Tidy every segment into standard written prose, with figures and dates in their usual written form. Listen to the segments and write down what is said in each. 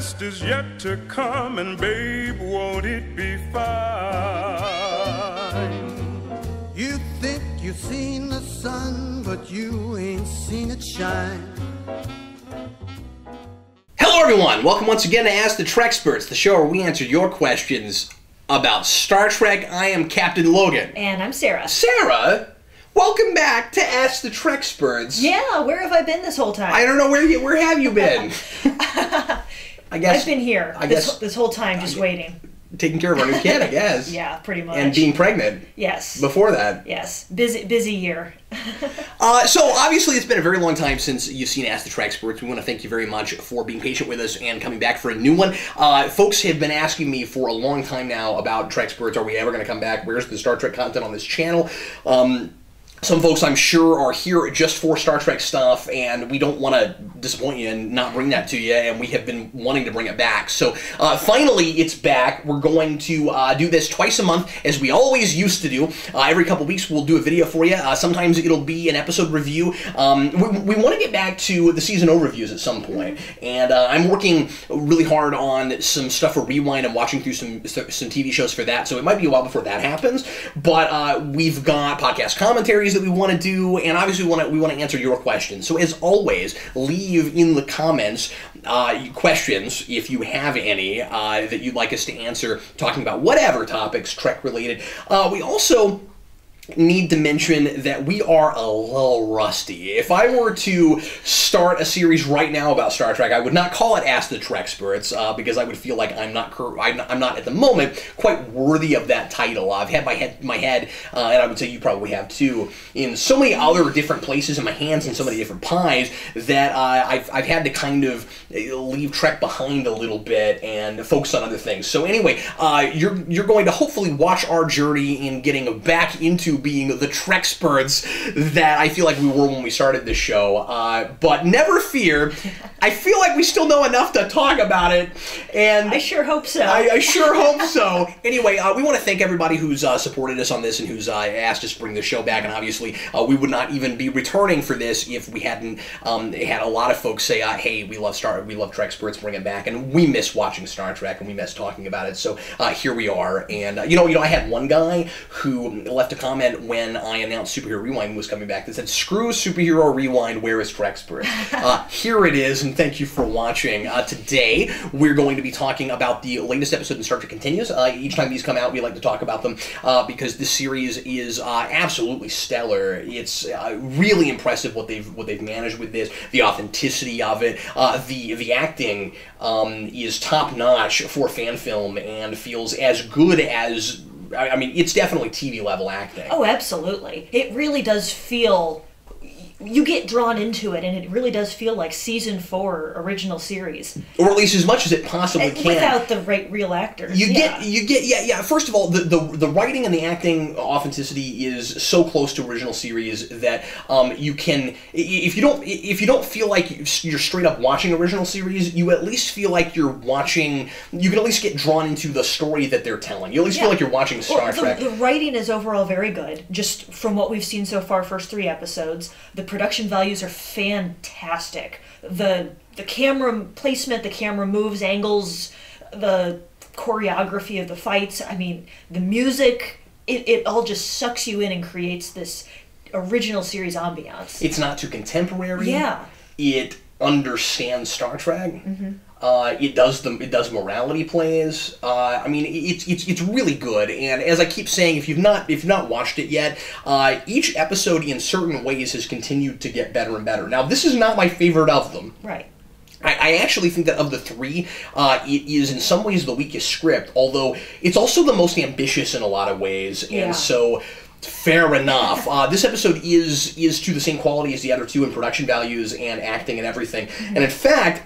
best is yet to come, and babe, won't it be fine? You think you've seen the sun, but you ain't seen it shine. Hello everyone, welcome once again to Ask the Treksperts, the show where we answer your questions about Star Trek. I am Captain Logan. And I'm Sarah. Sarah, welcome back to Ask the Treksperts. Yeah, where have I been this whole time? I don't know, where have you been? I guess I've been here this whole time, just waiting. Taking care of our new kid, I guess. Yeah, pretty much. And being pregnant. Yes. Before that. Yes. Busy year. So, obviously, it's been a very long time since you've seen Ask the Treksperts. We want to thank you very much for being patient with us and coming back for a new one. Folks have been asking me for a long time now about Treksperts. Are we ever going to come back? Where's the Star Trek content on this channel? Some folks, I'm sure, are here just for Star Trek stuff, and we don't want to disappoint you and not bring that to you, and we have been wanting to bring it back. So, finally, it's back. We're going to do this twice a month, as we always used to do. Every couple weeks, we'll do a video for you. Sometimes it'll be an episode review. We want to get back to the season overviews at some point, and I'm working really hard on some stuff for Rewind. I'm watching through some TV shows for that, so it might be a while before that happens, but we've got podcast commentaries that we want to do, and obviously we want to answer your questions. So as always, leave in the comments questions, if you have any, that you'd like us to answer, talking about whatever topics Trek related. We also need to mention that we are a little rusty. If I were to start a series right now about Star Trek, I would not call it Ask the Treksperts, because I would feel like I'm not at the moment quite worthy of that title. I've had my head, and I would say you probably have too, in so many other different places in my hands and so many different pies that I've had to kind of leave Trek behind a little bit and focus on other things. So anyway, you're going to hopefully watch our journey in getting back into being the Treksperts that I feel like we were when we started this show. But never fear, I feel like we still know enough to talk about it, and I sure hope so. I sure hope so. Anyway, we want to thank everybody who's supported us on this and who's asked us to bring the show back, and obviously we would not even be returning for this if we hadn't had a lot of folks say, hey, we love Treksperts, bring it back, and we miss watching Star Trek and we miss talking about it, so here we are. And you know, I had one guy who left a comment when I announced Superhero Rewind was coming back that said, "Screw Superhero Rewind, where is Treksperts?" Here it is, and thank you for watching. Today, we're going to be talking about the latest episode in Star Trek Continues. Each time these come out, we like to talk about them because this series is absolutely stellar. It's really impressive what they've managed with this, the authenticity of it, the acting is top-notch for fan film and feels as good as, I mean, it's definitely TV-level acting. Oh, absolutely. It really does feel, you get drawn into it, and it really does feel like Season 4 original series. Or at least as much as it possibly can. Without the right real actors. You get, first of all, the writing and the acting authenticity is so close to original series that you can, if you don't feel like you're straight up watching original series, you at least feel like you're watching, you can at least get drawn into the story that they're telling. You at least feel like you're watching Star Trek. The writing is overall very good, just from what we've seen so far, first 3 episodes. The production values are fantastic. The camera placement, the camera moves, angles, the choreography of the fights, I mean, the music, it all just sucks you in and creates this original series ambiance. It's not too contemporary. Yeah. It understands Star Trek. Mm-hmm. It does morality plays. I mean, it's really good. And as I keep saying, if you've not watched it yet, each episode in certain ways has continued to get better and better. Now, this is not my favorite of them. Right. I actually think that of the 3, it is in some ways the weakest script, although it's also the most ambitious in a lot of ways. Yeah. And so, fair enough. This episode is to the same quality as the other 2 in production values and acting and everything. Mm-hmm. And in fact,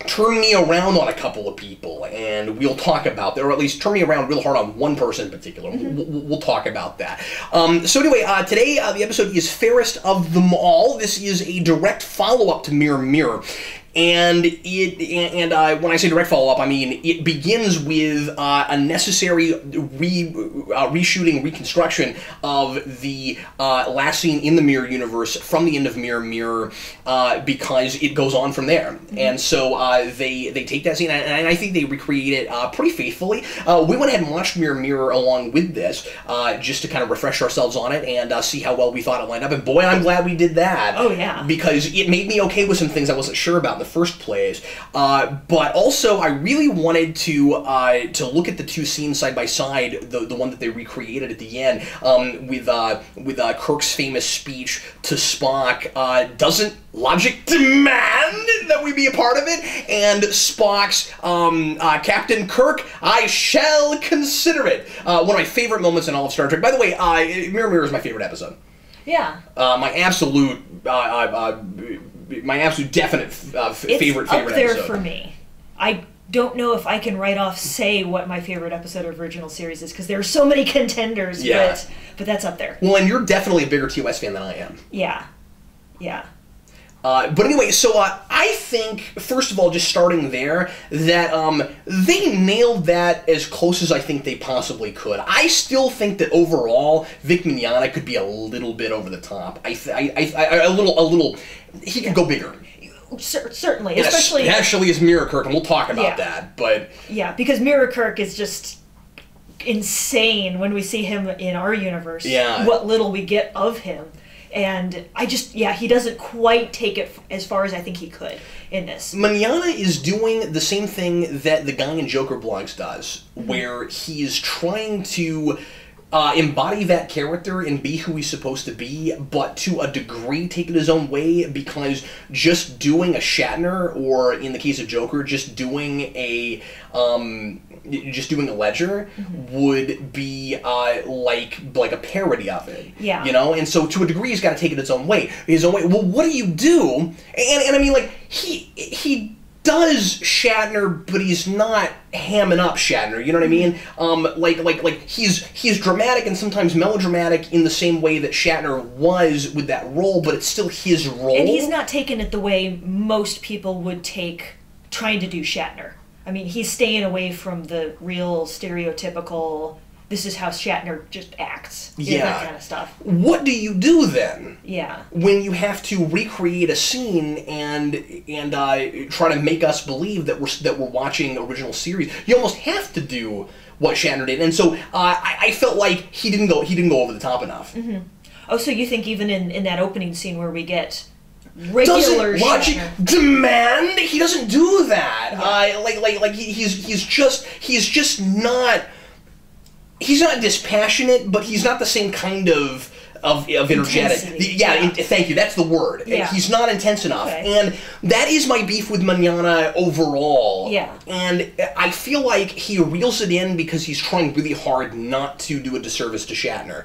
turn me around on a couple of people, and we'll talk about that, or at least turn me around real hard on one person in particular. Mm-hmm. We'll talk about that. So anyway, today the episode is Fairest of Them All. This is a direct follow-up to Mirror Mirror. And when I say direct follow-up, I mean it begins with a necessary reshooting, reconstruction of the last scene in the Mirror Universe from the end of Mirror Mirror, because it goes on from there. And so they take that scene, and I think they recreate it pretty faithfully. We went ahead and watched Mirror Mirror along with this, just to kind of refresh ourselves on it and see how well we thought it lined up. And boy, I'm glad we did that. Oh, yeah. Because it made me okay with some things I wasn't sure about in the first place. But also, I really wanted to look at the two scenes side by side, the one that they recreated at the end, with Kirk's famous speech to Spock, doesn't logic demand that we be a part of it? And Spock's, Captain Kirk, I shall consider it. One of my favorite moments in all of Star Trek. By the way, Mirror Mirror is my favorite episode. Yeah. My absolute definite favorite It's up there episode. for me. I don't know if I can say what my favorite episode of original series is, because there are so many contenders, Yeah. but that's up there. Well, and you're definitely a bigger TOS fan than I am. Yeah. Yeah. But anyway, so I think, first of all, just starting there, that they nailed that as close as I think they possibly could. I still think that overall, Vic Mignogna could be a little bit over the top. A little. He could go bigger. Certainly, And especially as Mirror Kirk, and we'll talk about that. But yeah, because Mirror Kirk is just insane when we see him in our universe. Yeah. What little we get of him. And he doesn't quite take it as far as I think he could in this. Mignogna is doing the same thing that the guy in Joker blogs does, where he's trying to embody that character and be who he's supposed to be, but to a degree take it his own way, because just doing a Shatner, or in the case of Joker, just doing a Ledger would be like a parody of it. Yeah. You know? And so to a degree he's got to take it his own way. Well, what do you do? And I mean, like, he does Shatner, but he's not hamming up Shatner, you know what I mean? Like he's dramatic and sometimes melodramatic in the same way that Shatner was with that role, but it's still his role. And he's not taking it the way most people would take trying to do Shatner. I mean, he's staying away from the real stereotypical, this is how Shatner just acts. Yeah. That kind of stuff. What do you do then? Yeah. When you have to recreate a scene and try to make us believe that we're watching original series, you almost have to do what Shatner did. And so I felt like he didn't go over the top enough. Mm-hmm. Oh, so you think even in that opening scene where we get regular doesn't logic Shatner demand? He doesn't do that. Yeah. He's just not. He's not dispassionate, but he's not the same kind of energetic. Thank you. That's the word. Yeah. He's not intense enough, Okay. and that is my beef with Mignogna overall. Yeah. And I feel like he reels it in because he's trying really hard not to do a disservice to Shatner.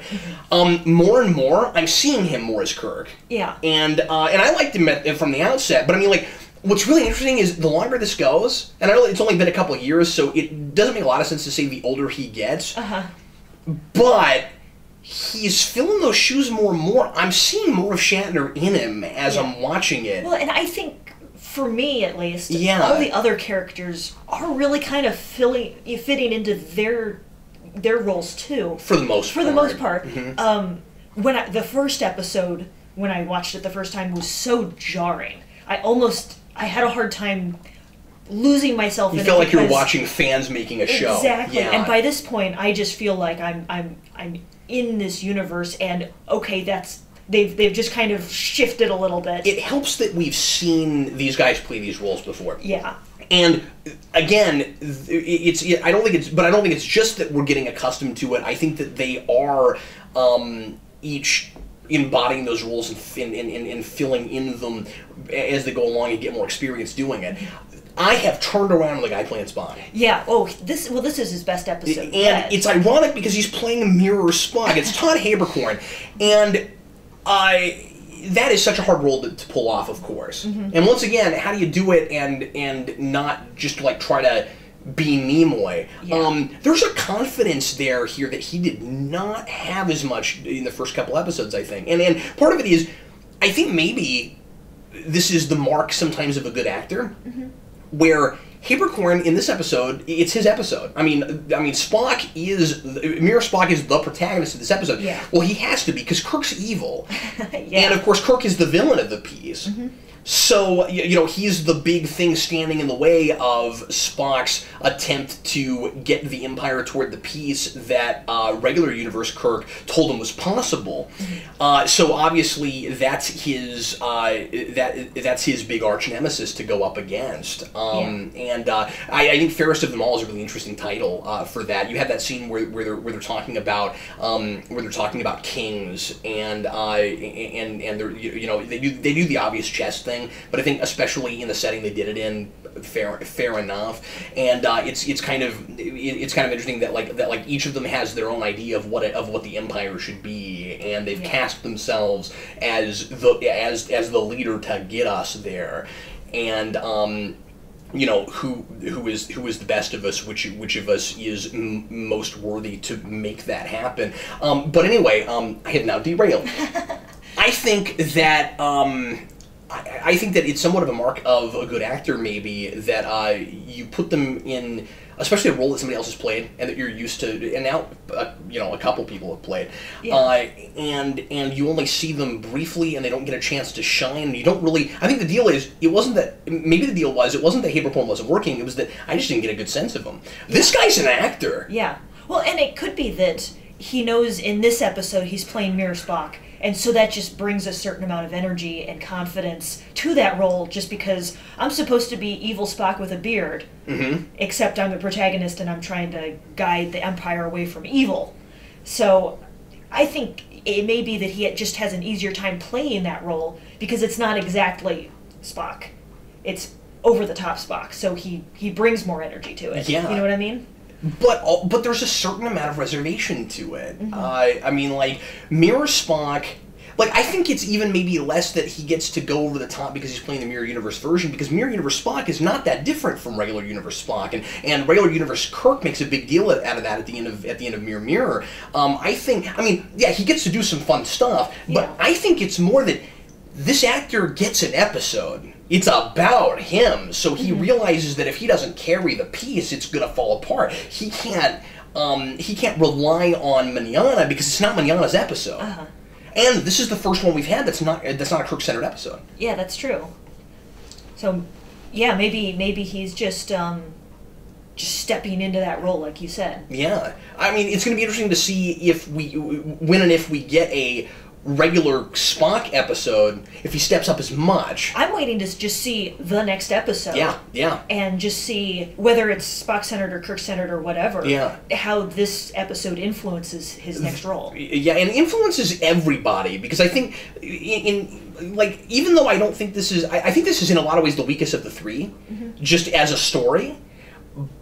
More and more, I'm seeing him more as Kirk. Yeah. And I liked him from the outset, but I mean, like, what's really interesting is the longer this goes, and I know it's only been a couple of years, so it doesn't make a lot of sense to say the older he gets, but he's filling those shoes more and more. I'm seeing more of Shatner in him as I'm watching it. Well, and I think, for me at least, Yeah. all the other characters are really kind of fitting into their roles too. For the most part. When the first episode, when I watched it the first time, was so jarring. I had a hard time losing myself in it. You felt like you were watching fans making a show. Exactly. Yeah. And by this point, I just feel like I'm in this universe, and okay, they've just kind of shifted a little bit. It helps that we've seen these guys play these roles before. Yeah. And again, I don't think it's just that we're getting accustomed to it. I think that they are each embodying those roles and filling in them as they go along and get more experience doing it. I have turned around the guy playing Spock. Yeah. Oh, this is his best episode. And it's ironic because he's playing a mirror Spock. It's Todd Haberkorn, and that is such a hard role to pull off, of course. And once again, how do you do it and not just like try to be Nimoy? Yeah. There's a confidence here that he did not have as much in the first couple episodes, I think. And part of it is, I think maybe this is the mark sometimes of a good actor, where Habercorn in this episode, it's his episode. I mean, Spock is Mirror Spock is the protagonist of this episode. Yeah. Well, he has to be because Kirk's evil, and of course Kirk is the villain of the piece. So, you know, he's the big thing standing in the way of Spock's attempt to get the Empire toward the peace that regular universe Kirk told him was possible. So obviously that's his that's his big arch nemesis to go up against. And I think Fairest of them all is a really interesting title for that. You have that scene where they're talking about kings and they're, you know, they do the obvious chess thing, but I think especially in the setting they did it in, fair enough. And it's kind of interesting that like each of them has their own idea of what the Empire should be, and they've cast themselves as the leader to get us there. And you know, who is the best of us, which of us is most worthy to make that happen. But anyway, I have now derailed. I think that I think that it's somewhat of a mark of a good actor, maybe, that you put them in, especially a role that somebody else has played and that you're used to, and now you know, a couple people have played, and you only see them briefly and they don't get a chance to shine. You don't really. I think the deal is it wasn't that Habercorn wasn't working. It was that I just didn't get a good sense of him. This guy's an actor. Yeah. Well, and it could be that he knows in this episode he's playing Mirror Spock. And so that just brings a certain amount of energy and confidence to that role, just because I'm supposed to be evil Spock with a beard, except I'm the protagonist and I'm trying to guide the Empire away from evil. So I think it may be that he just has an easier time playing that role because it's not exactly Spock. It's over-the-top Spock, so he brings more energy to it. Yeah. You know what I mean? But there's a certain amount of reservation to it. I mean, like, Mirror Spock, like, I think it's even maybe less that he gets to go over the top because he's playing the Mirror Universe version, because Mirror Universe Spock is not that different from regular Universe Spock, and regular Universe Kirk makes a big deal out of that at the end of Mirror Mirror. I mean, yeah, he gets to do some fun stuff, but I think it's more that this actor gets an episode. It's about him, so he realizes that if he doesn't carry the piece, it's gonna fall apart. He can't rely on Manana because it's not Manana's episode. And this is the first one we've had that's not a Kirk-centered episode. Yeah, that's true. So, yeah, maybe he's just stepping into that role, like you said. Yeah, I mean, it's gonna be interesting to see if when and if we get a regular Spock episode, if he steps up as much. I'm waiting to just see the next episode. Yeah. And just see whether it's Spock-centered or Kirk-centered or whatever. Yeah. How this episode influences his next role. Yeah, and influences everybody, because I think even though I don't think this is, I think this is in a lot of ways the weakest of the three, just as a story,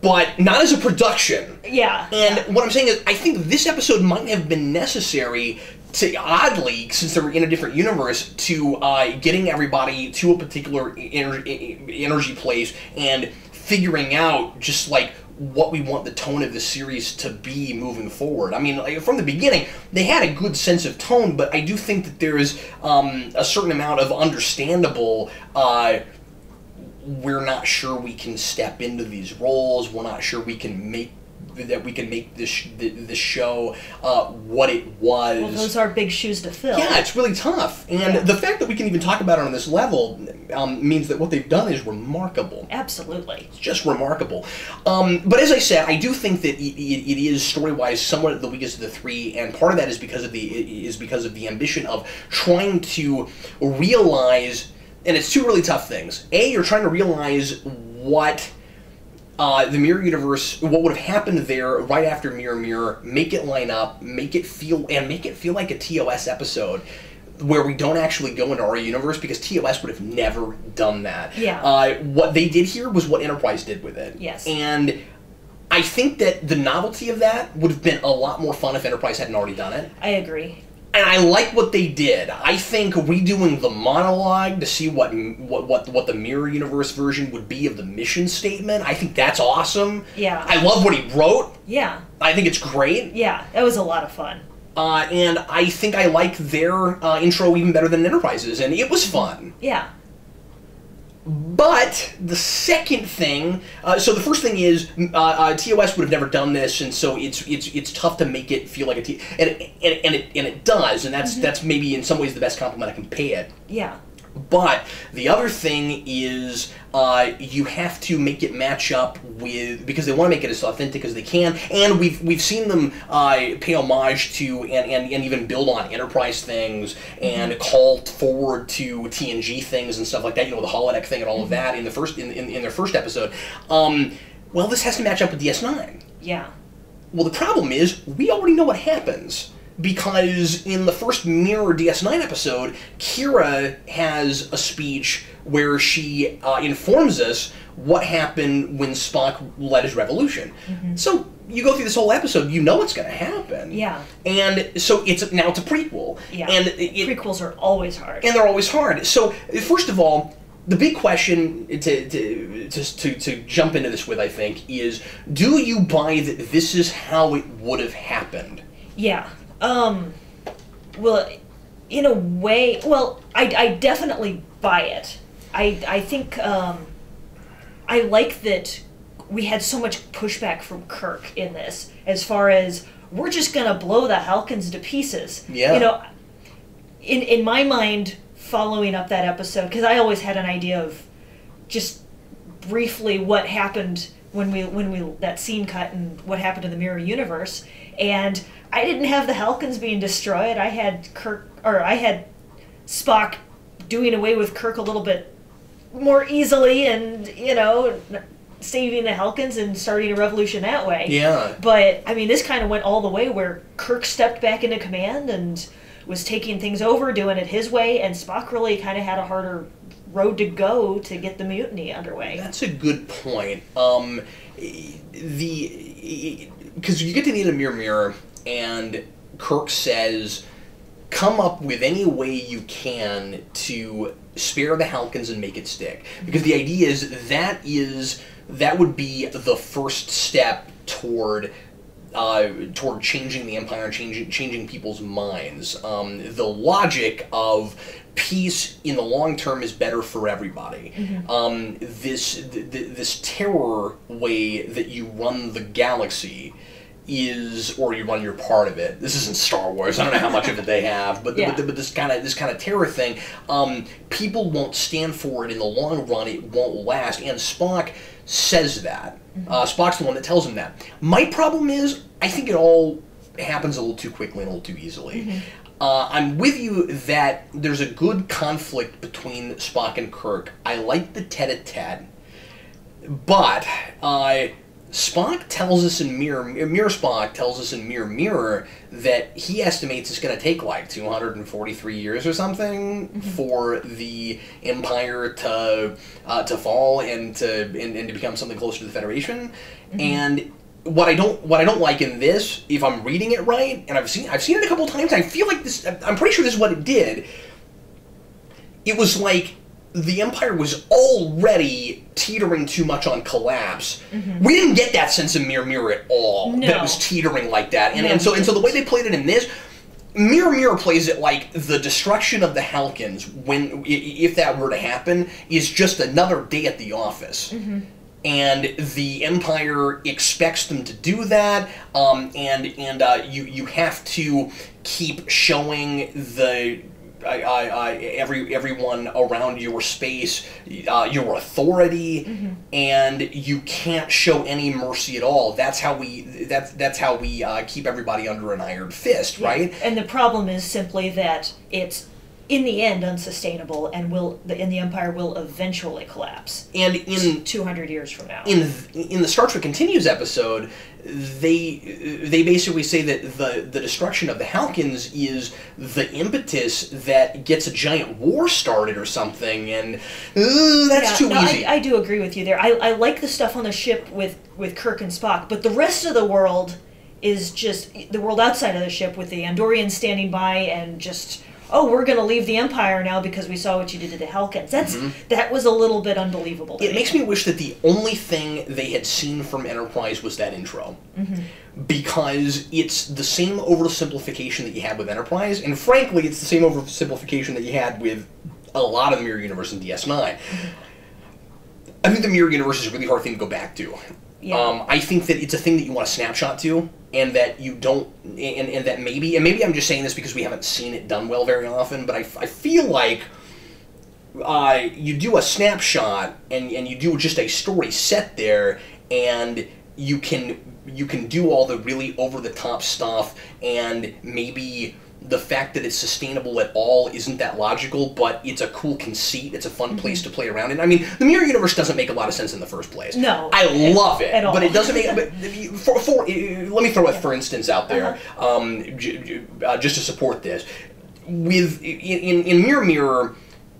but not as a production. Yeah. And what I'm saying is, I think this episode might have been necessary to, oddly, since they were in a different universe, to getting everybody to a particular energy place and figuring out just like what we want the tone of the series to be moving forward. I mean, like, from the beginning, they had a good sense of tone, but I do think that there is a certain amount of understandable we're not sure we can step into these roles. We're not sure we can make this show what it was. Well, those are big shoes to fill. Yeah, it's really tough. And the fact that we can even talk about it on this level means that what they've done is remarkable. Absolutely. It's just remarkable. But as I said, I do think that it is story-wise somewhat the weakest of the three, and part of that is because of the ambition of trying to realize. And it's two really tough things. A, you're trying to realize what the Mirror Universe, what would have happened there right after Mirror Mirror, make it line up, make it feel like a TOS episode where we don't actually go into our universe, because TOS would have never done that. Yeah. What they did here was what Enterprise did with it. Yes. And I think that the novelty of that would have been a lot more fun if Enterprise hadn't already done it. I agree. And I like what they did. I think redoing the monologue to see what the Mirror Universe version would be of the mission statement, I think that's awesome. Yeah. I love what he wrote. Yeah. I think it's great. Yeah, that was a lot of fun. And I think I like their intro even better than Enterprise's, and it was fun. Yeah. But the second thing, so the first thing is TOS would have never done this, and so it's tough to make it feel like a T, and it does, and that's maybe in some ways the best compliment I can pay it. Yeah. But the other thing is you have to make it match up with, because they want to make it as authentic as they can, and we've seen them pay homage to and even build on Enterprise things and call forward to TNG things and stuff like that. You know, the holodeck thing and all of that in the first in their first episode. Well, this has to match up with DS9. Yeah. Well, the problem is we already know what happens. Because in the first Mirror DS9 episode, Kira has a speech where she informs us what happened when Spock led his revolution. So you go through this whole episode, you know what's going to happen. Yeah. And so it's a prequel. Yeah. And prequels are always hard. And they're always hard. So first of all, the big question to jump into this with, I think, is do you buy that this is how it would have happened? Yeah. Well, in a way, well, I definitely buy it. I think, I like that we had so much pushback from Kirk in this, as far as, we're just gonna blow the Halkins to pieces. Yeah. You know, in my mind, following up that episode, because I always had an idea of just briefly what happened when we that scene cut and what happened in the Mirror Universe, and I didn't have the Halkins being destroyed. I had Spock doing away with Kirk a little bit more easily, and saving the Halkins and starting a revolution that way. Yeah. But I mean, this kind of went all the way where Kirk stepped back into command and was taking things over, doing it his way, and Spock really kind of had a harder road to go to get the mutiny underway. That's a good point. Because you get to the end of Mirror, and Kirk says, come up with any way you can to spare the Halkins and make it stick. Because the idea is that would be the first step toward changing the Empire and changing people's minds. The logic of peace in the long term is better for everybody. This terror way that you run the galaxy or you run your part of it. This isn't Star Wars. I don't know how much of it they have, but this kind of terror thing, people won't stand for it in the long run. It won't last, and Spock says that. Spock's the one that tells him that. My problem is, I think it all happens a little too quickly and a little too easily. I'm with you that there's a good conflict between Spock and Kirk. I like the tete-a-tete, but Spock tells us in Mirror Spock tells us in Mirror that he estimates it's going to take like 243 years or something for the Empire to fall and to become something closer to the Federation. And what I don't like in this, if I'm reading it right, and I've seen it a couple times, I feel like this. I'm pretty sure this is what it did. It was like the Empire was already teetering too much on collapse. We didn't get that sense of Mirror at all. No. That it was teetering like that, and so the way they played it in this, Mirror plays it like the destruction of the Halkins, if that were to happen, is just another day at the office. And the Empire expects them to do that, and you have to keep showing the everyone around your space your authority, and you can't show any mercy at all. That's how we keep everybody under an iron fist, right? And the problem is simply that it's in the end unsustainable, and the Empire will eventually collapse. And in 200 years from now, in the Star Trek Continues episode, they basically say that the destruction of the Halkins is the impetus that gets a giant war started or something, and that's too easy. I do agree with you there. I like the stuff on the ship with Kirk and Spock, but the rest of the world is just the world outside of the ship, with the Andorians standing by and just, oh, we're going to leave the Empire now because we saw what you did to the Halkins. That was a little bit unbelievable. It makes me wish that the only thing they had seen from Enterprise was that intro. Because it's the same oversimplification that you had with Enterprise, and frankly, it's the same oversimplification that you had with a lot of the Mirror Universe in DS9. I think the mirror universe is a really hard thing to go back to. Yeah. I think that it's a thing that you want to snapshot to, and that you don't, and that maybe I'm just saying this because we haven't seen it done well very often, but I feel like you do a snapshot and you do just a story set there, and you can do all the really over the top stuff, and maybe the fact that it's sustainable at all isn't that logical, but it's a cool conceit. It's a fun place to play around in. I mean, the mirror universe doesn't make a lot of sense in the first place. No, I love it, at all. but it doesn't make. But let me throw a for instance out there, just to support this. With in Mirror,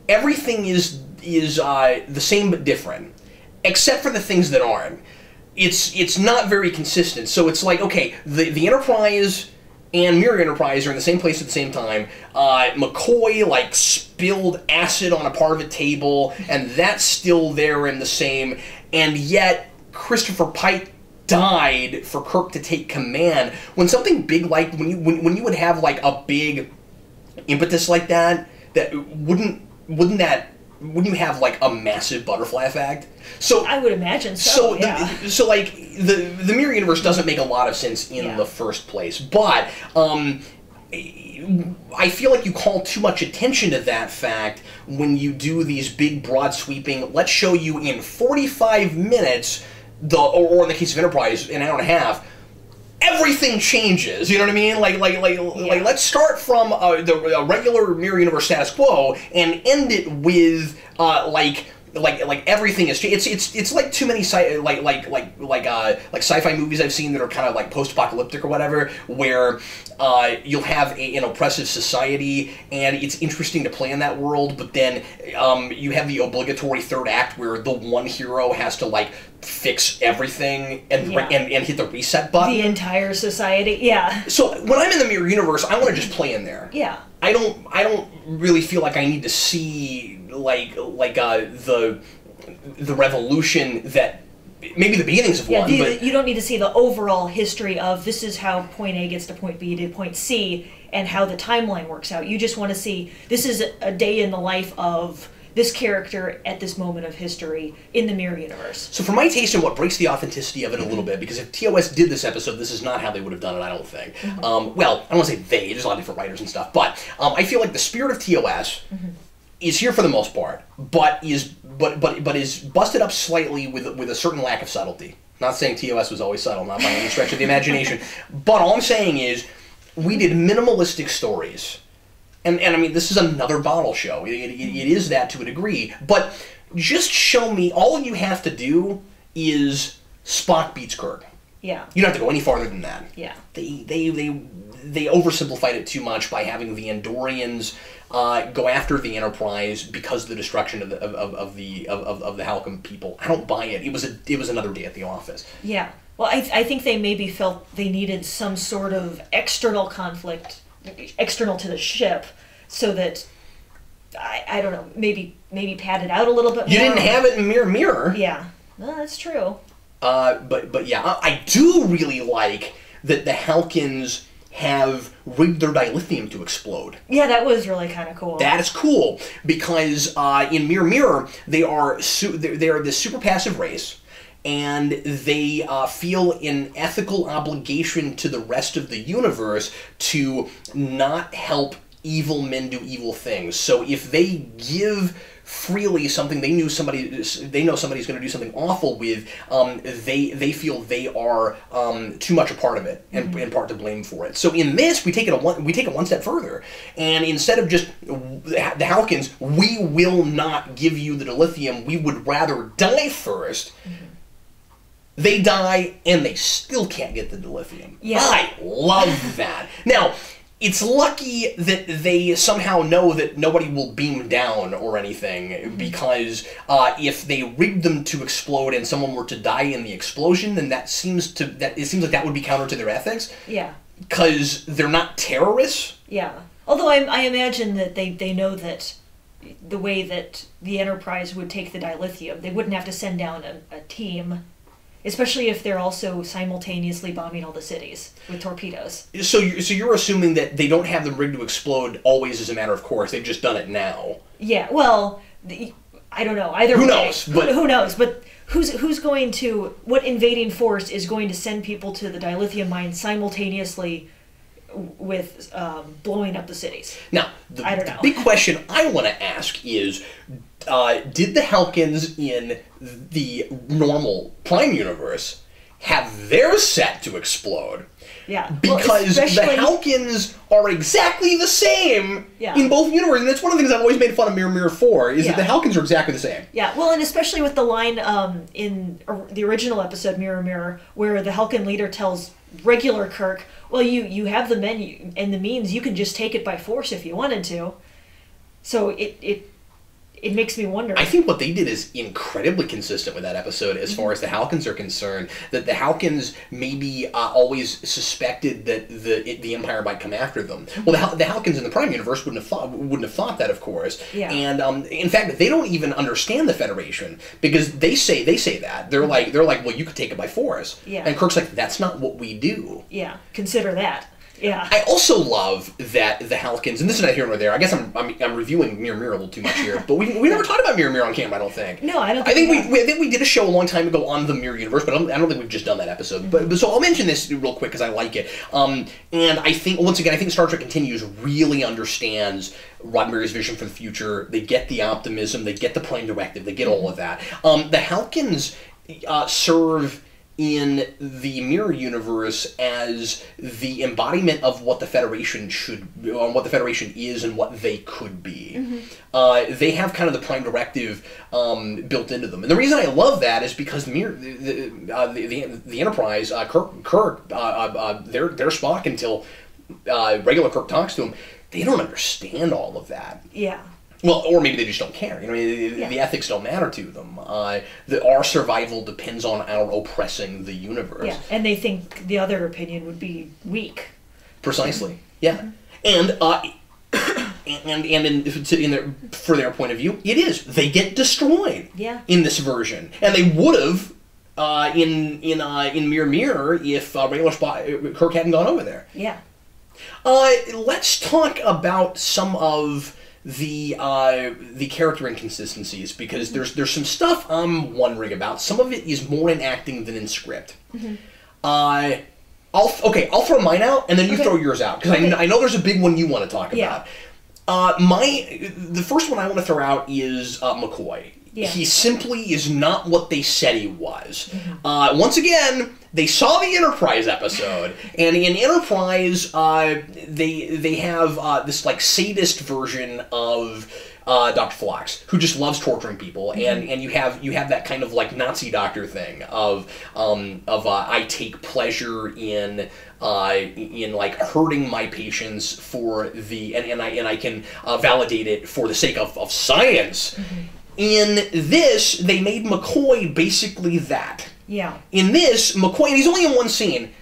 everything is the same but different, except for the things that aren't. It's not very consistent. So it's like, okay, the Enterprise and Mirror Enterprise are in the same place at the same time. McCoy, like, spilled acid on a part of a table, and that's still there in the same, and yet Christopher Pike died for Kirk to take command. When something big like, when you would have, like, a big impetus like that wouldn't you have, like, a massive butterfly effect? So I would imagine so. So like the mirror universe doesn't make a lot of sense in the first place, but I feel like you call too much attention to that fact when you do these big, broad sweeping. Let's show you in 45 minutes, or in the case of Enterprise, an hour and a half. Everything changes, you know what I mean? Like let's start from the regular mirror universe status quo and end it with like everything is. It's like too many sci-fi movies I've seen that are kind of like post-apocalyptic or whatever, where you'll have an oppressive society and it's interesting to play in that world, but then you have the obligatory third act where the one hero has to like fix everything and hit the reset button. The entire society, yeah. So when I'm in the mirror universe, I want to just play in there. Yeah. I don't really feel like I need to see the revolution that maybe the beginnings of one. But you don't need to see the overall history of this is how point A gets to point B to point C and how the timeline works out. You just want to see this is a day in the life of this character at this moment of history in the mirror universe. So for my taste and what breaks the authenticity of it a little bit, because if TOS did this episode, this is not how they would have done it, I don't think. Well, I don't want to say they, there's a lot of different writers and stuff, but I feel like the spirit of TOS is here for the most part, but is busted up slightly with a certain lack of subtlety. Not saying TOS was always subtle, not by any stretch of the imagination, but all I'm saying is we did minimalistic stories. And I mean, this is another bottle show. It is that to a degree. But just show me, all you have to do is Spock beats Kirk. Yeah. You don't have to go any farther than that. Yeah. They oversimplified it too much by having the Andorians go after the Enterprise because of the destruction of the Halcyon people. I don't buy it. It was another day at the office. Yeah. Well, I think they maybe felt they needed some sort of external conflict, external to the ship, so that I don't know, maybe pad it out a little bit more. You didn't have it in Mirror. Yeah, no, that's true. But yeah, I do really like that the Halcyons have rigged their dilithium to explode. Yeah, that was really kind of cool. That is cool because in Mirror they are this super passive race. And they feel an ethical obligation to the rest of the universe to not help evil men do evil things. So if they give freely something they know somebody's going to do something awful with, they feel they are too much a part of it and in part to blame for it. So in this, we take it one step further, and instead of just the Halcyons, we will not give you the dilithium. We would rather die first. They die, and they still can't get the dilithium. Yeah. I love that. Now, it's lucky that they somehow know that nobody will beam down or anything, because if they rigged them to explode and someone were to die in the explosion, then it seems like that would be counter to their ethics. Yeah. Because they're not terrorists. Yeah. Although I imagine that they know that the way that the Enterprise would take the dilithium, they wouldn't have to send down a team. Especially if they're also simultaneously bombing all the cities with torpedoes. So you're assuming that they don't have them rigged to explode always as a matter of course. They've just done it now. Yeah, well, I don't know. Either who way, knows? But who knows? But who's going to, what invading force is going to send people to the dilithium mine simultaneously with blowing up the cities? Now, I don't know. the big question I want to ask is, did the Halkins in the normal Prime universe have their set to explode? Yeah. Because the Halkins are exactly the same in both universes. And that's one of the things I've always made fun of Mirror Mirror for, is that the Halkins are exactly the same. Yeah, well, and especially with the line in the original episode, Mirror Mirror, where the Halkin leader tells regular Kirk, well, you have the men and the means, you can just take it by force if you wanted to. So it makes me wonder. I think what they did is incredibly consistent with that episode as far as the Halkins are concerned. That the Halkins maybe always suspected that the Empire might come after them. Well, the Halkins in the Prime universe wouldn't have thought that, of course. Yeah. And in fact, they don't even understand the Federation, because they say that they're like, well, you could take it by force. Yeah. And Kirk's like, that's not what we do. Yeah. Consider that. Yeah. I also love that the Halkins, and this is not here nor there. I guess I'm reviewing Mirror Mirror a little too much here, but we never talked about Mirror Mirror on camera. I don't think. No, I don't. I think we did a show a long time ago on the Mirror universe, but I don't think we've just done that episode. But so I'll mention this real quick because I like it. And I think once again, I think Star Trek Continues really understands Roddenberry's vision for the future. They get the optimism, they get the Prime Directive, they get all of that. The Halkins serve in the Mirror universe as the embodiment of what the Federation is and what they could be. They have kind of the Prime Directive built into them, and the reason I love that is because the Enterprise, Kirk, their Spock, until regular Kirk talks to him, they don't understand all of that. Yeah. Well, or maybe they just don't care. The ethics don't matter to them. Our survival depends on our oppressing the universe. Yeah, and they think the other opinion would be weak. Precisely. Yeah, and for their point of view, it is. They get destroyed. Yeah. In this version, and they would have in Mirror Mirror if regular Kirk hadn't gone over there. Yeah. Let's talk about some of the character inconsistencies, because there's some stuff I'm wondering about. Some of it is more in acting than in script. I'll throw mine out, and then you throw yours out, because I know there's a big one you want to talk about. The first one I want to throw out is McCoy. Yeah. He simply is not what they said he was. Once again, they saw the Enterprise episode, and in Enterprise, they have this like sadist version of Dr. Phlox, who just loves torturing people, and you have that kind of like Nazi doctor thing of I take pleasure in like hurting my patients for the and I can validate it for the sake of science. In this, they made McCoy basically that. Yeah. In this, McCoy, and he's only in one scene.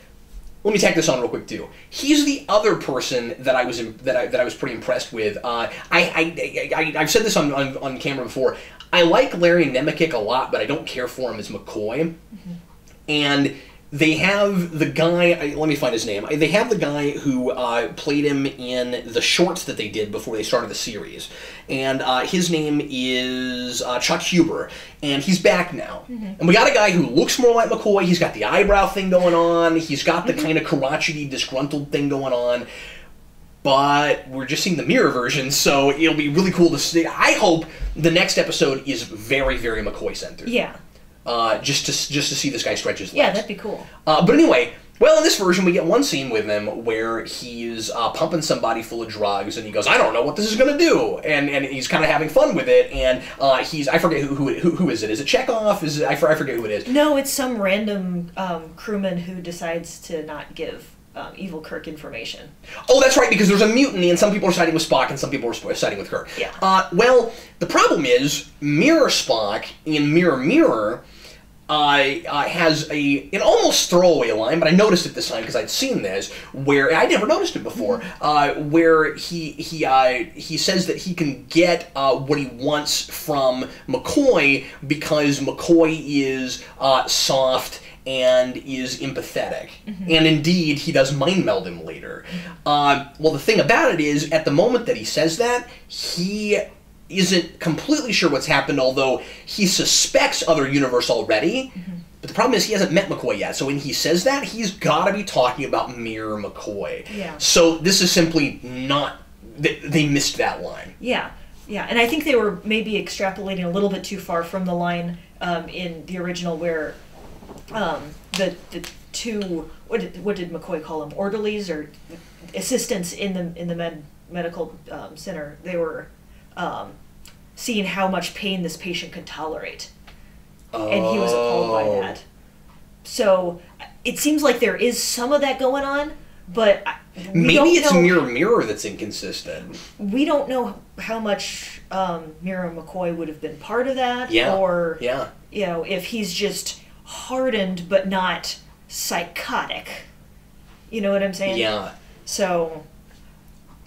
Let me tack this on real quick too. He's the other person that I was pretty impressed with. I've said this on camera before. I like Larry Nemecek a lot, but I don't care for him as McCoy. And they have the guy, let me find his name. They have the guy who played him in the shorts that they did before they started the series. And his name is Chuck Huber. And he's back now. And we got a guy who looks more like McCoy. He's got the eyebrow thing going on. He's got the kind of crotchety, disgruntled thing going on. But we're just seeing the mirror version, so it'll be really cool to see. I hope the next episode is very, very McCoy-centered. Yeah. Just to see this guy stretch his legs. Yeah, that'd be cool. But anyway, well, in this version, we get one scene with him where he's pumping somebody full of drugs, and he goes, "I don't know what this is going to do," and he's kind of having fun with it, and I forget who is it? Is it Chekhov? I forget who it is. No, it's some random crewman who decides to not give evil Kirk information. Oh, that's right, because there's a mutiny, and some people are siding with Spock, and some people are siding with Kirk. Yeah. Well, the problem is, Mirror Spock in Mirror Mirror has an almost throwaway line, but I noticed it this time because I'd seen this, where I never noticed it before, where he says that he can get what he wants from McCoy because McCoy is soft and is empathetic. And indeed, he does mind meld him later. Well, the thing about it is, at the moment that he says that, he isn't completely sure what's happened, although he suspects other universe already. But the problem is he hasn't met McCoy yet, so when he says that, he's got to be talking about Mirror McCoy. Yeah. So this is simply not... They missed that line. Yeah, and I think they were maybe extrapolating a little bit too far from the line in the original where the two... What did McCoy call them? Orderlies or assistants in the medical center? They were seeing how much pain this patient could tolerate. And he was appalled by that. So it seems like there is some of that going on, but maybe it's Mirror that's inconsistent. We don't know how much Mirror McCoy would have been part of that, or if he's just hardened but not psychotic. You know what I'm saying? Yeah. So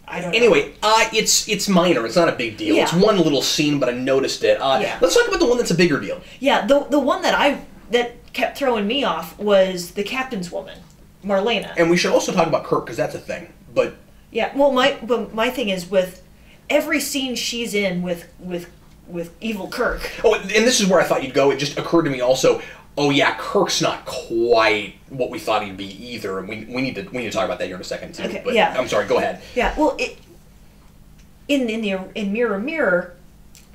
I don't know. Anyway, it's minor. It's not a big deal. Yeah. It's one little scene, but I noticed it. Let's talk about the one that's a bigger deal. Yeah, the one that kept throwing me off was the captain's woman, Marlena. And we should also talk about Kirk, because that's a thing. But yeah, well, my thing is with every scene she's in with evil Kirk. Oh, and this is where I thought you'd go. It just occurred to me also. Oh yeah, Kirk's not quite what we thought he'd be either, and we need to talk about that here in a second too. Okay, but yeah. I'm sorry. Go ahead. Yeah. Well, in Mirror,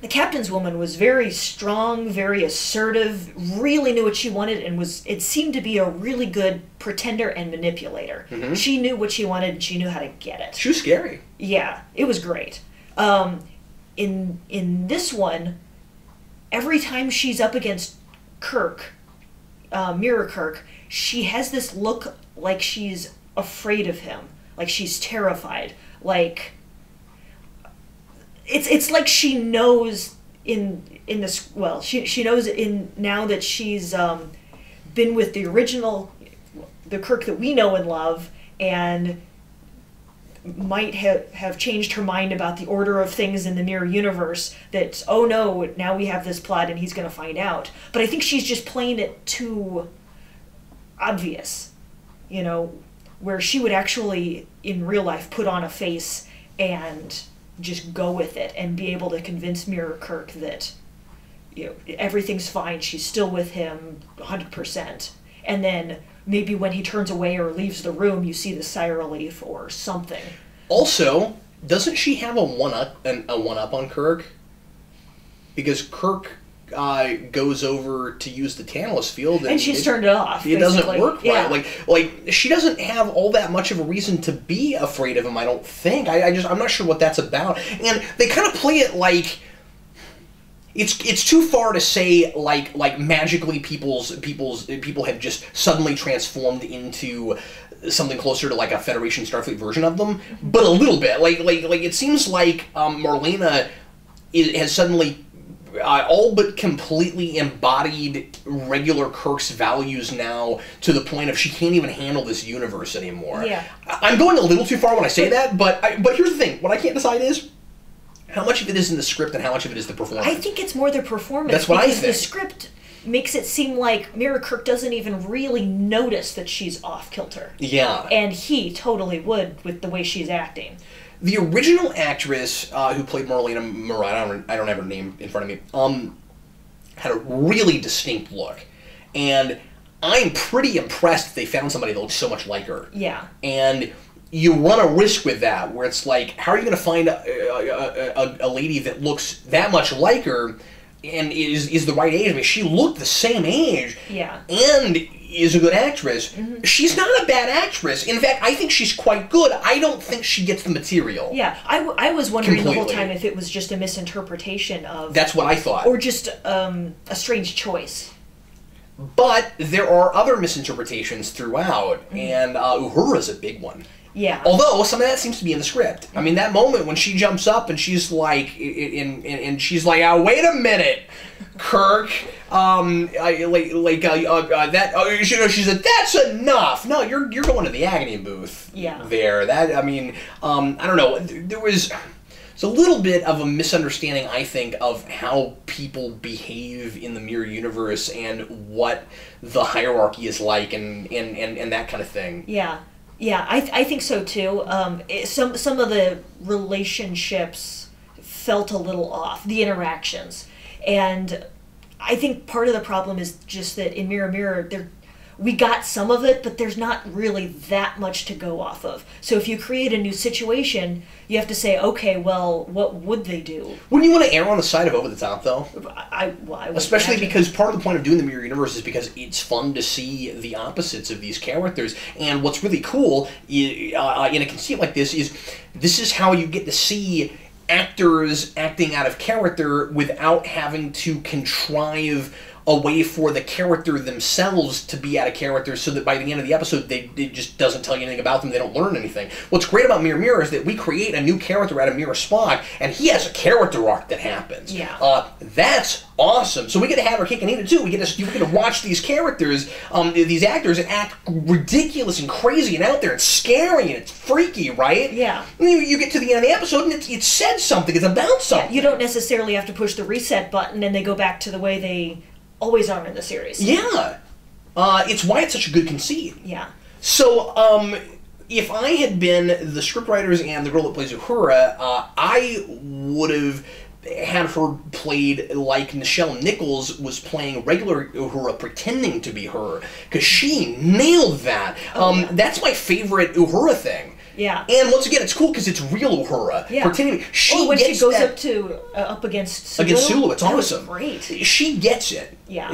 the captain's woman was very strong, very assertive, really knew what she wanted, and it seemed to be a really good pretender and manipulator. Mm-hmm. She knew what she wanted, and she knew how to get it. She was scary. Yeah, it was great. In this one, every time she's up against Kirk, Mirror Kirk, she has this look like she's afraid of him, like she's terrified, like it's like she knows in this, well, she knows in now that she's been with the original, the Kirk that we know and love, and might have changed her mind about the order of things in the Mirror universe, that, oh no, now we have this plot and he's going to find out. But I think she's just playing it too obvious, where she would actually, in real life, put on a face and just go with it and be able to convince Mirror Kirk that everything's fine, she's still with him 100%. And then maybe when he turns away or leaves the room, you see the sigh of relief or something. Also, doesn't she have a one-up on Kirk? Because Kirk goes over to use the Tantalus field, and she's turned it off. It doesn't work yeah. right. Like she doesn't have all that much of a reason to be afraid of him. I don't think. I'm not sure what that's about. And they kind of play it like. It's too far to say like magically people have just suddenly transformed into something closer to like a Federation Starfleet version of them, but a little bit like it seems like Marlena has suddenly all but completely embodied regular Kirk's values now, to the point of she can't even handle this universe anymore. Yeah. I'm going a little too far when I say that, but here's the thing: what I can't decide is how much of it is in the script and how much of it is the performance. I think it's more the performance. That's what I think. The script makes it seem like Mirror Kirk doesn't even really notice that she's off kilter. Yeah. And he totally would with the way she's acting. The original actress who played Marlena Murad, I don't have her name in front of me, had a really distinct look. And I'm pretty impressed that they found somebody that looks so much like her. Yeah. And you run a risk with that, where it's like, how are you going to find a lady that looks that much like her and is the right age? I mean, she looked the same age. Yeah. And is a good actress. Mm-hmm. She's not a bad actress. In fact, I think she's quite good. I don't think she gets the material. Yeah, I was wondering completely. The whole time if it was just a misinterpretation of... That's what I thought. Or just a strange choice. But there are other misinterpretations throughout, and Uhura's a big one. Yeah. Although some of that seems to be in the script. I mean, that moment when she jumps up and she's like, and she's like, wait a minute, Kirk. She's like, that's enough. No, you're going to the agony booth. Yeah. There. I don't know. There was a little bit of a misunderstanding, I think, of how people behave in the Mirror universe and what the hierarchy is like, and that kind of thing. Yeah. Yeah, I think so too. Some of the relationships felt a little off, the interactions. And I think part of the problem is just that in Mirror Mirror, we got some of it, but there's not really that much to go off of. So if you create a new situation, you have to say, okay, well, what would they do? Wouldn't you want to err on the side of over the top, though? I would Especially imagine. because part of the point of doing the Mirror Universe is because it's fun to see the opposites of these characters. And what's really cool in a conceit like this is how you get to see actors acting out of character without having to contrive a way for the character themselves to be out of character, so that by the end of the episode, it just doesn't tell you anything about them, they don't learn anything. What's great about Mirror Mirror is that we create a new character out of Mirror Spock, and he has a character arc that happens. Yeah. That's awesome. So we get to have our cake and eat it too. We get to watch these characters, these actors act ridiculous and crazy and out there and scary and it's freaky, right? Yeah. And you get to the end of the episode and it said something, it's about something. Yeah, you don't necessarily have to push the reset button and they go back to the way they always are in the series. Yeah. It's why it's such a good conceit. Yeah. So, if I had been the scriptwriters and the girl that plays Uhura, I would have had her played like Nichelle Nichols was playing regular Uhura, pretending to be her, because she nailed that. Yeah. That's my favorite Uhura thing. Yeah. And once again, it's cool because it's real Uhura. Yeah. Pretending when she goes that, up against Sulu. against Sulu, it's that was awesome. great. She gets it. Yeah.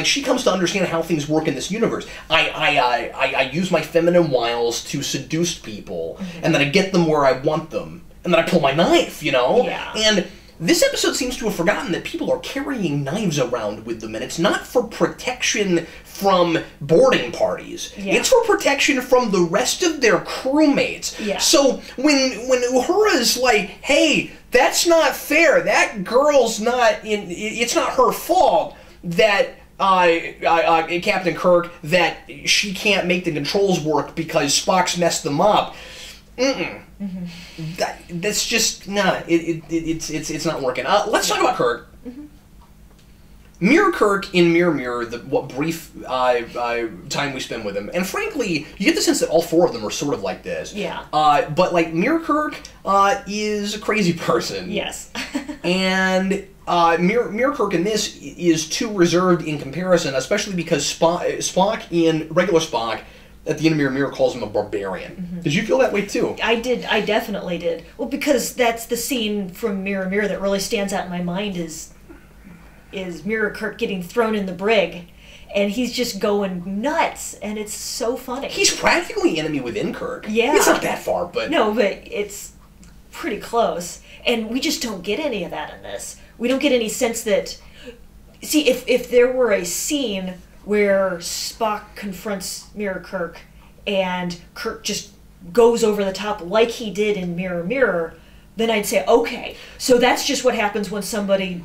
She comes to understand how things work in this universe. I use my feminine wiles to seduce people, and then I get them where I want them, and then I pull my knife. Yeah. And this episode seems to have forgotten that people are carrying knives around with them, and it's not for protection from boarding parties. Yeah. It's for protection from the rest of their crewmates. Yeah. So when Uhura's like, hey, that's not fair, that girl's not it's not her fault that Captain Kirk, that she can't make the controls work because Spock's messed them up. That's just not. It's not working. Let's talk about Kirk. Mirror Kirk in Mirror Mirror, what brief time we spend with him, and frankly, you get the sense that all four of them are sort of like this. Yeah. But like Mirror Kirk is a crazy person. Yes. And Mirror Kirk in this is too reserved in comparison, especially because Spock in regular Spock at the end of Mirror Mirror calls him a barbarian. Did you feel that way too? I did. I definitely did. Well, because that's the scene from Mirror Mirror that really stands out in my mind is Mirror Kirk getting thrown in the brig, and he's just going nuts, and it's so funny. He's practically enemy within Kirk. Yeah. It's not that far, but... No, but it's pretty close. And we just don't get any of that in this. We don't get any sense that... See, if there were a scene where Spock confronts Mirror Kirk, and Kirk just goes over the top like he did in Mirror Mirror, then I'd say, okay, so that's just what happens when somebody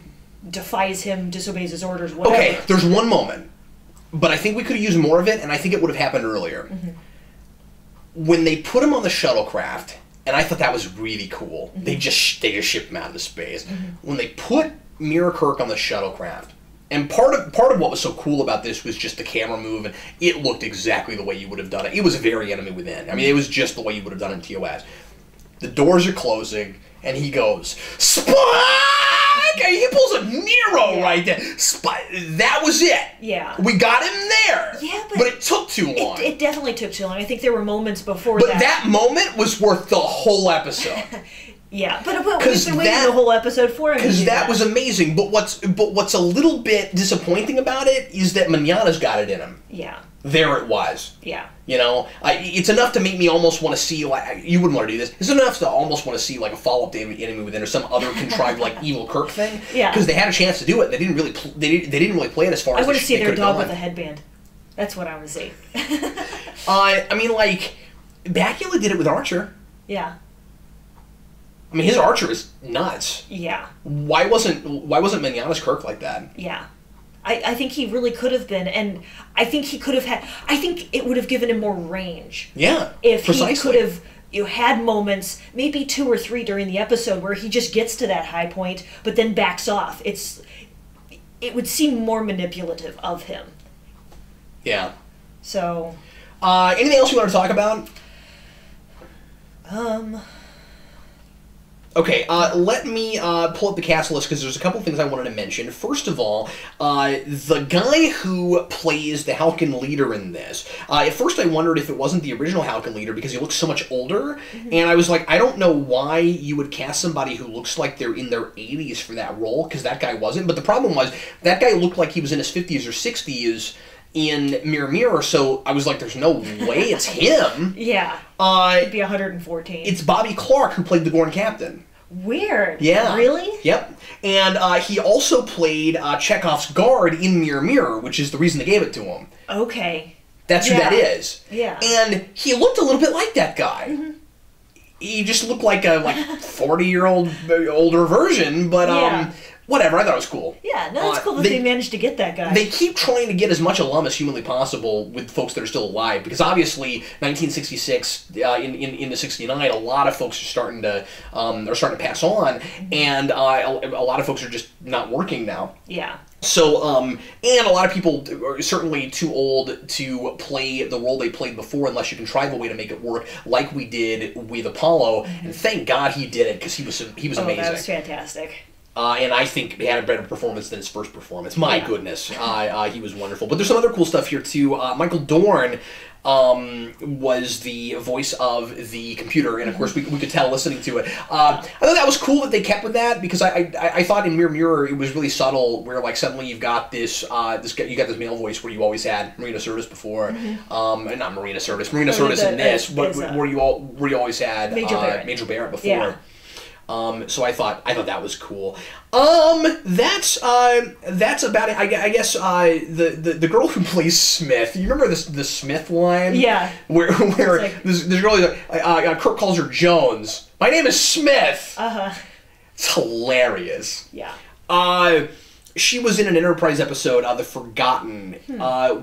defies him, disobeys his orders, whatever. Okay, there's one moment, but I think we could have used more of it, and I think it would have happened earlier. When they put him on the shuttlecraft, and I thought that was really cool. They just shipped him out into space. When they put Mirror Kirk on the shuttlecraft, and part of what was so cool about this was just the camera move, and it looked exactly the way you would have done it. It was very enemy within. I mean, it was just the way you would have done it in TOS. The doors are closing, and he goes, Spock! And he pulls a Nero right there. That was it. Yeah. We got him there. Yeah, but it took too long. It definitely took too long. I think there were moments before but that. But that moment was worth the whole episode. Yeah, but we've been waiting the whole episode for him. Because that was amazing. But what's a little bit disappointing about it is that Manana's got it in him. Yeah. There it was. Yeah. You know, it's enough to make me almost want to see, like, you wouldn't want to do this. It's enough to almost want to see, like, a follow-up to Enemy Within or some other contrived, like, evil Kirk thing. Yeah. Because they had a chance to do it. They didn't really, they didn't really play it as far as I want to see their dog gone. with a headband. That's what I want to see. I mean, like, Bakula did it with Archer. Yeah. I mean, his Archer is nuts. Yeah. Why wasn't Manana's Kirk like that? Yeah. I think he really could have been, and I think he could have had... I think it would have given him more range. Yeah, if precisely. He could have had moments, maybe 2 or 3 during the episode, where he just gets to that high point, but then backs off. It would seem more manipulative of him. Yeah. So... anything else you want to talk about? Okay, let me pull up the cast list because there's a couple things I wanted to mention. First of all, the guy who plays the Halcyon leader in this, at first I wondered if it wasn't the original Halcyon leader because he looks so much older, and I was like, I don't know why you would cast somebody who looks like they're in their 80s for that role, because that guy wasn't. But the problem was, that guy looked like he was in his 50s or 60s in Mirror Mirror, so I was like, there's no way it's him. Yeah. He'd be 114. It's Bobby Clark who played the Gorn Captain. Weird. Yeah. Really? Yep. And he also played Chekhov's guard in Mirror Mirror, which is the reason they gave it to him. Okay. That's who that is. Yeah. And he looked a little bit like that guy. He just looked like a 40-year-old older version, but whatever. I thought it was cool. Yeah, no, it's cool that they managed to get that guy. They keep trying to get as much alum as humanly possible with folks that are still alive, because obviously 1966 into 69, a lot of folks are starting to pass on, and a lot of folks are just not working now. Yeah. So, and a lot of people are certainly too old to play the role they played before unless you can try the way to make it work, like we did with Apollo. And thank God he did it, because he was amazing. That was fantastic. And I think he had a better performance than his first performance. My goodness, he was wonderful. But there's some other cool stuff here too. Michael Dorn was the voice of the computer, and of course we could tell listening to it. I thought that was cool that they kept with that, because I thought in Mirror Mirror it was really subtle, where like suddenly you've got this male voice where you always had Marina Sirtis before, and not Marina Sirtis, Marina Sirtis in this, but where you always had Major Barrett before. Yeah. So I thought that was cool. That's about it. I guess the girl who plays Smith. You remember the Smith line? Yeah. Where like, this girl, Kirk calls her Jones. My name is Smith. It's hilarious. Yeah. She was in an Enterprise episode, The Forgotten.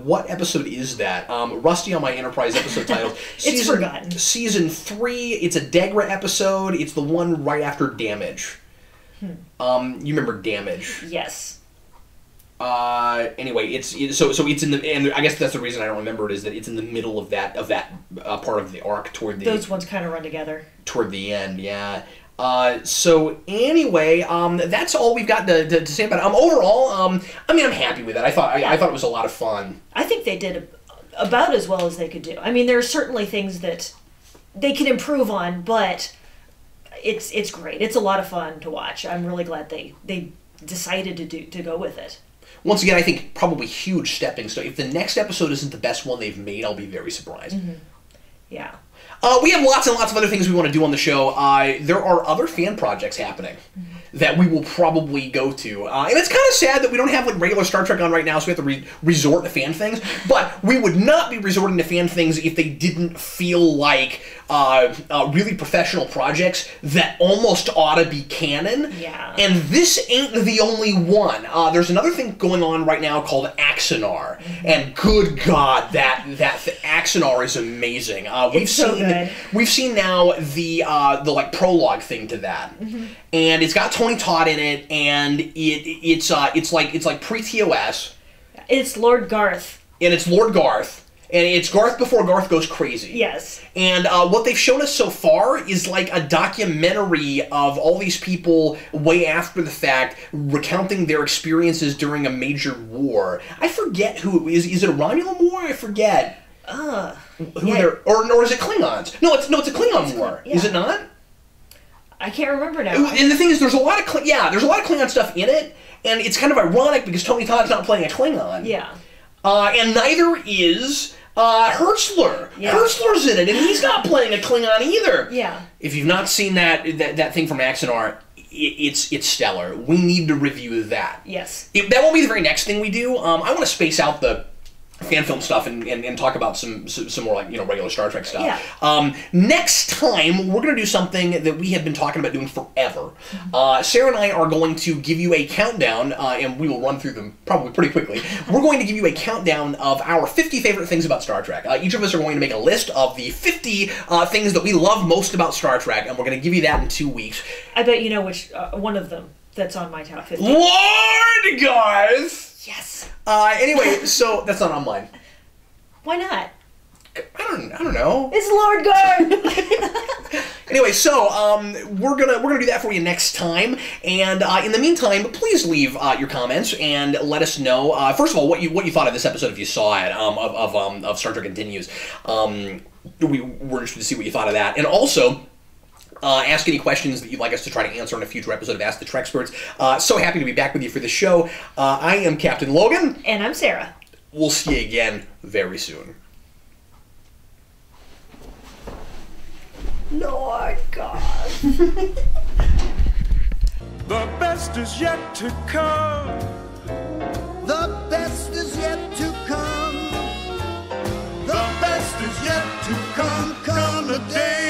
What episode is that? Rusty on my Enterprise episode title. It's Forgotten. Season 3. It's a Degra episode. It's the one right after Damage. You remember Damage? Yes. Anyway, so it's in the, and I guess that's the reason I don't remember it, is that it's in the middle of that part of the arc toward the. Those ones kind of run together. Toward the end, yeah. So anyway, that's all we've got to say about it. Overall, I mean, I'm happy with it. I thought it was a lot of fun. I think they did about as well as they could do. I mean, there are certainly things that they could improve on, but it's great. It's a lot of fun to watch. I'm really glad they decided to go with it. Once again, I think probably huge stepping stone. If the next episode isn't the best one they've made, I'll be very surprised. Yeah. We have lots and lots of other things we want to do on the show. There are other fan projects happening that we will probably go to. And it's kind of sad that we don't have like regular Star Trek on right now, so we have to resort to fan things. But we would not be resorting to fan things if they didn't feel like really professional projects that almost ought to be canon. Yeah. And this ain't the only one. There's another thing going on right now called Axanar. And good God, that Axanar is amazing. We've seen now the like prologue thing to that. And it's got Tony Todd in it, and it's like pre-TOS. It's Lord Garth. And it's Lord Garth. And it's Garth before Garth goes crazy. Yes. And what they've shown us so far is like a documentary of all these people way after the fact recounting their experiences during a major war. I forget who it is. Is it a Romulan war? I forget. Or is it Klingons? No, it's a Klingon war. Yeah. Is it not? I can't remember now. And the thing is, there's a lot of Klingon stuff in it, and it's kind of ironic because Tony Todd's not playing a Klingon. Yeah. And neither is Hertzler. Yeah. Hertzler's in it, and he's not playing a Klingon either. Yeah. If you've not seen that thing from Axanar, it's stellar. We need to review that. Yes. That won't be the very next thing we do. I want to space out the fan film stuff and talk about some more like regular Star Trek stuff. Yeah. Next time we're going to do something that we have been talking about doing forever. Sarah and I are going to give you a countdown, and we will run through them probably pretty quickly. We're going to give you a countdown of our 50 favorite things about Star Trek. Each of us are going to make a list of the 50 things that we love most about Star Trek, and we're going to give you that in 2 weeks. I bet you know which one of them that's on my top 50. Lord Garth! Yes. Anyway, so that's not on mine. Why not? I don't know. It's Lord Garth. Anyway, so we're gonna do that for you next time, and in the meantime, please leave your comments and let us know. First of all, what you thought of this episode if you saw it of Star Trek Continues. We're interested to see what you thought of that, and also. Ask any questions that you'd like us to try to answer in a future episode of Ask the Treksperts. So happy to be back with you for the show. I am Captain Logan. And I'm Sarah. We'll see you again very soon. Lord God. The best is yet to come. The best is yet to come. The best is yet to come. Come a day.